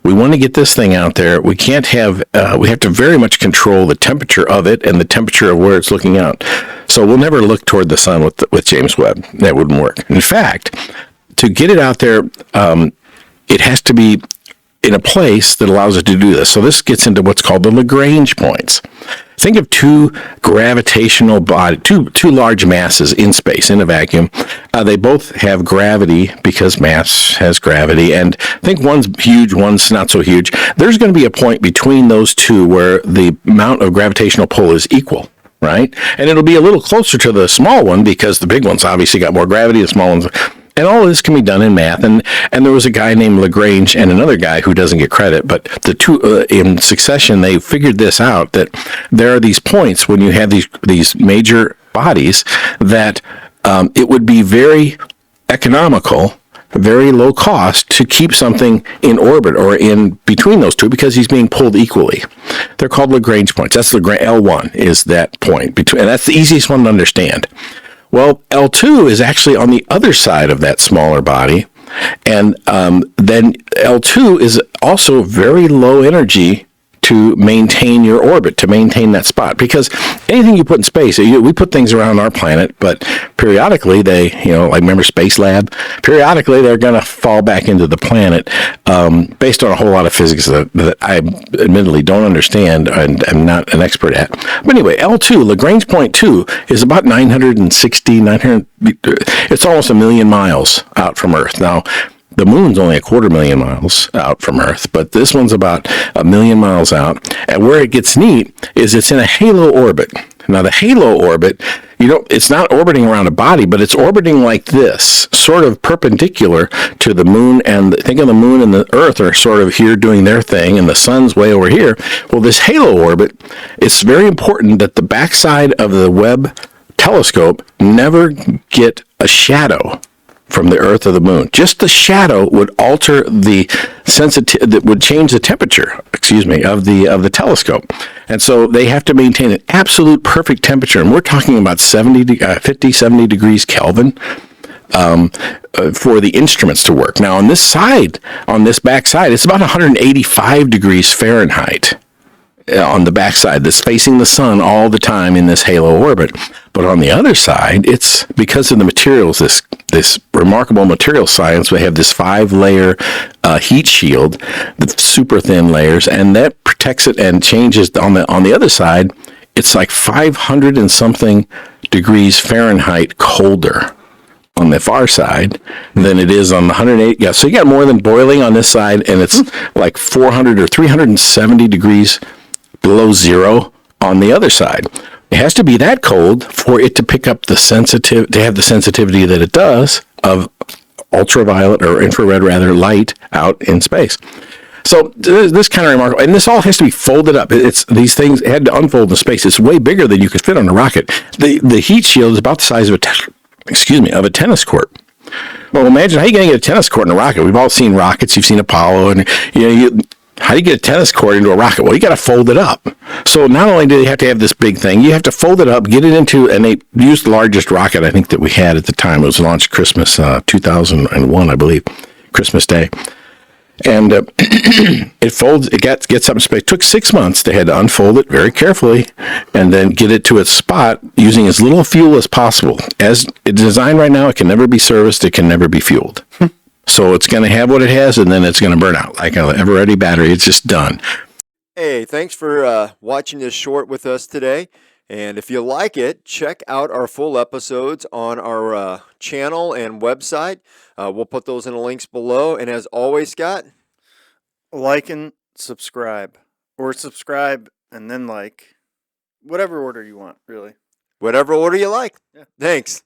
We want to get this thing out there. We can't have, we have to very much control the temperature of it and the temperature of where it's looking out. So we'll never look toward the sun with James Webb. That wouldn't work. In fact, to get it out there, it has to be in a place that allows it to do this. So this gets into what's called the Lagrange points. Think of two gravitational bodies, two large masses in space, in a vacuum. They both have gravity because mass has gravity. And think one's huge, one's not so huge. There's going to be a point between those two where the amount of gravitational pull is equal, right? And it'll be a little closer to the small one because the big one's obviously got more gravity, the small one's... And all of this can be done in math. And there was a guy named Lagrange and another guy who doesn't get credit, but the two in succession, they figured this out, that there are these points when you have these major bodies that it would be very economical, very low cost to keep something in orbit or in between those two because he's being pulled equally. They're called Lagrange points. That's L1 is that point between, and that's the easiest one to understand. Well, L2 is actually on the other side of that smaller body, and then L2 is also very low energy to maintain your orbit, to maintain that spot. Because anything you put in space, we put things around our planet, but periodically they, like remember Space Lab? Periodically they're going to fall back into the planet based on a whole lot of physics that I admittedly don't understand and I'm not an expert at. But anyway, L2, Lagrange point 2, is about 900, it's almost 1 million miles out from Earth. Now, the moon's only 250,000 miles out from Earth, but this one's about 1 million miles out. And where it gets neat is it's in a halo orbit. Now, the halo orbit, it's not orbiting around a body, but it's orbiting like this, sort of perpendicular to the moon. And think of the moon and the Earth are sort of here doing their thing, and the sun's way over here. Well, this halo orbit, it's very important that the backside of the Webb telescope never get a shadow from the Earth or the moon. Just the shadow would alter the sensitivity, that would change the temperature, of the telescope. And so they have to maintain an absolute perfect temperature. And we're talking about 50, 70 degrees Kelvin for the instruments to work. Now on this back side, it's about 185 degrees Fahrenheit. On the backside that's facing the sun all the time in this halo orbit. But on the other side, it's because of the materials, this remarkable material science, we have this 5-layer heat shield, the super thin layers, and that protects it and changes on the other side. It's like 500 and something degrees Fahrenheit colder on the far side than it is on the 108. Yeah, so you got more than boiling on this side, and it's like 400 or 370 degrees below zero on the other side. It has to be that cold for it to pick up to have the sensitivity that it does of ultraviolet or infrared light out in space. So this kind of remarkable, and this all has to be folded up. These things had to unfold in space. It's way bigger than you could fit on a rocket. The heat shield is about the size of a tennis court. Well, imagine how you going to get a tennis court in a rocket. We've all seen rockets. You've seen Apollo, and how do you get a tennis court into a rocket? Well, you got to fold it up. So not only do they have to have this big thing, you have to fold it up, get it into, and they used the largest rocket I think that we had at the time. It was launched Christmas 2001, I believe, Christmas Day. And it folds, gets up in space. It took 6 months. They had to unfold it very carefully and then get it to its spot using as little fuel as possible. As it's designed right now, it can never be serviced. It can never be fueled. So it's going to have what it has, and then it's going to burn out like an ever-ready battery. It's just done. Hey, thanks for watching this short with us today. And if you like it, check out our full episodes on our channel and website. We'll put those in the links below. And as always, Scott, like and subscribe. Or subscribe and then like. Whatever order you want, really. Whatever order you like. Yeah. Thanks.